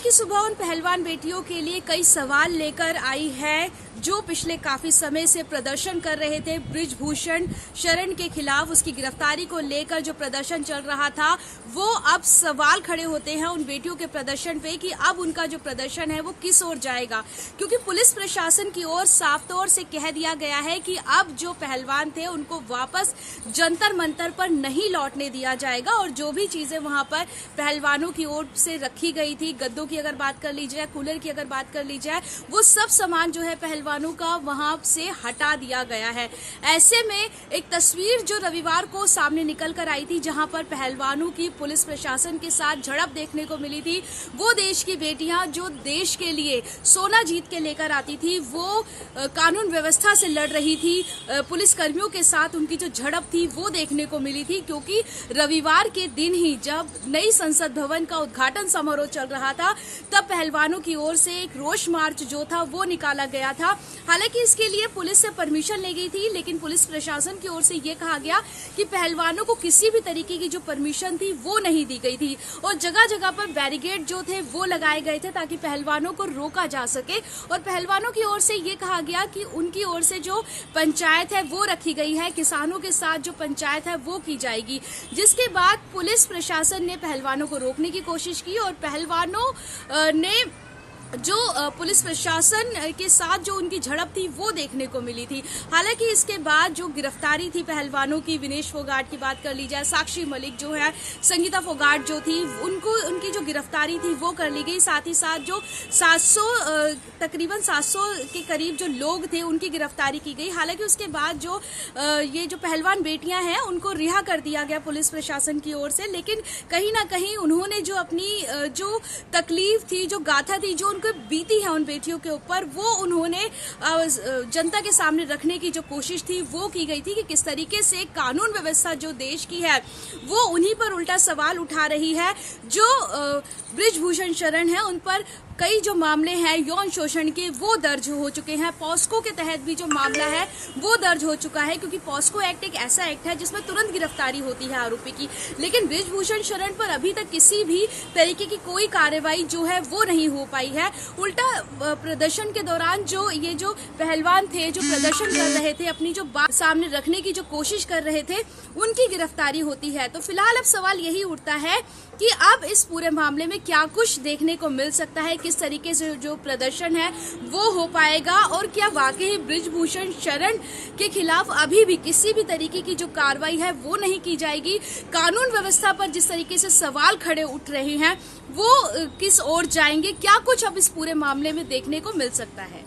की सुबह उन पहलवान बेटियों के लिए कई सवाल लेकर आई है जो पिछले काफी समय से प्रदर्शन कर रहे थे बृजभूषण शरण के खिलाफ। उसकी गिरफ्तारी को लेकर जो प्रदर्शन चल रहा था वो अब सवाल खड़े होते हैं उन बेटियों के प्रदर्शन पे कि अब उनका जो प्रदर्शन है वो किस ओर जाएगा, क्योंकि पुलिस प्रशासन की ओर साफ तौर से कह दिया गया है कि अब जो पहलवान थे उनको वापस जंतर मंतर पर नहीं लौटने दिया जाएगा और जो भी चीजें वहां पर पहलवानों की ओर से रखी गई थी, गद्दों की अगर बात कर ली जाए, कूलर की अगर बात कर ली जाए, वो सब सामान जो है पहलवानों का वहां से हटा दिया गया है। ऐसे में एक तस्वीर जो रविवार को सामने निकल कर आई थी जहां पर पहलवानों की पुलिस प्रशासन के साथ झड़प देखने को मिली थी। वो देश की बेटियां जो देश के लिए सोना जीत के लेकर आती थी, वो कानून व्यवस्था से लड़ रही थी, पुलिस कर्मियों के साथ उनकी जो झड़प थी वो देखने को मिली थी, क्योंकि रविवार के दिन ही जब नई संसद भवन का उद्घाटन समारोह चल रहा था तब पहलवानों की ओर से एक रोष मार्च जो था वो निकाला गया था। हालांकि इसके लिए पुलिस से परमिशन ली गई थी, लेकिन पुलिस प्रशासन की ओर से ये कहा गया कि पहलवानों को किसी भी तरीके की जो परमिशन थी वो नहीं दी गई थी और जगह जगह पर बैरिकेड जो थे वो लगाए गए थे ताकि पहलवानों को रोका जा सके। और पहलवानों की ओर से ये कहा गया कि उनकी ओर से जो पंचायत है वो रखी गई है, किसानों के साथ जो पंचायत है वो की जाएगी। जिसके बाद पुलिस प्रशासन ने पहलवानों को रोकने की कोशिश की और पहलवानों ने जो पुलिस प्रशासन के साथ जो उनकी झड़प थी वो देखने को मिली थी। हालांकि इसके बाद जो गिरफ्तारी थी पहलवानों की, विनेश फोगाट की बात कर ली जाए, साक्षी मलिक जो है, संगीता फोगाट जो थी, उनकी जो गिरफ्तारी थी वो कर ली गई। साथ ही साथ जो 700 तकरीबन 700 के करीब जो लोग थे उनकी गिरफ्तारी की गई। हालांकि उसके बाद जो ये जो पहलवान बेटियां हैं उनको रिहा कर दिया गया पुलिस प्रशासन की ओर से, लेकिन कहीं ना कहीं उन्होंने जो अपनी जो तकलीफ थी, जो गाथा थी, जो उनको बीती है उन बेटियों के ऊपर, वो उन्होंने जनता के सामने रखने की जो कोशिश थी वो की गई थी कि किस तरीके से कानून व्यवस्था जो देश की है वो उन्हीं पर उल्टा सवाल उठा रही है। जो बृजभूषण शरण है उन पर कई जो मामले हैं यौन शोषण के वो दर्ज हो चुके हैं। पॉस्को के तहत भी जो मामला है वो दर्ज हो चुका है, क्योंकि पॉस्को एक्ट एक ऐसा एक्ट है जिसमें तुरंत गिरफ्तारी होती है आरोपी की। लेकिन बृजभूषण शरण पर अभी तक किसी भी तरीके की कोई कार्रवाई जो है वो नहीं हो पाई है। उल्टा प्रदर्शन के दौरान जो ये जो पहलवान थे जो प्रदर्शन कर रहे थे, अपनी जो बात सामने रखने की जो कोशिश कर रहे थे, उनकी गिरफ्तारी होती है। तो फिलहाल अब सवाल यही उठता है कि अब इस पूरे मामले में क्या कुछ देखने को मिल सकता है, किस तरीके से जो प्रदर्शन है वो हो पाएगा और क्या वाकई बृजभूषण शरण के खिलाफ अभी भी किसी भी तरीके की जो कार्रवाई है वो नहीं की जाएगी। कानून व्यवस्था पर जिस तरीके से सवाल खड़े उठ रहे हैं वो किस ओर जाएंगे, क्या कुछ अब इस पूरे मामले में देखने को मिल सकता है।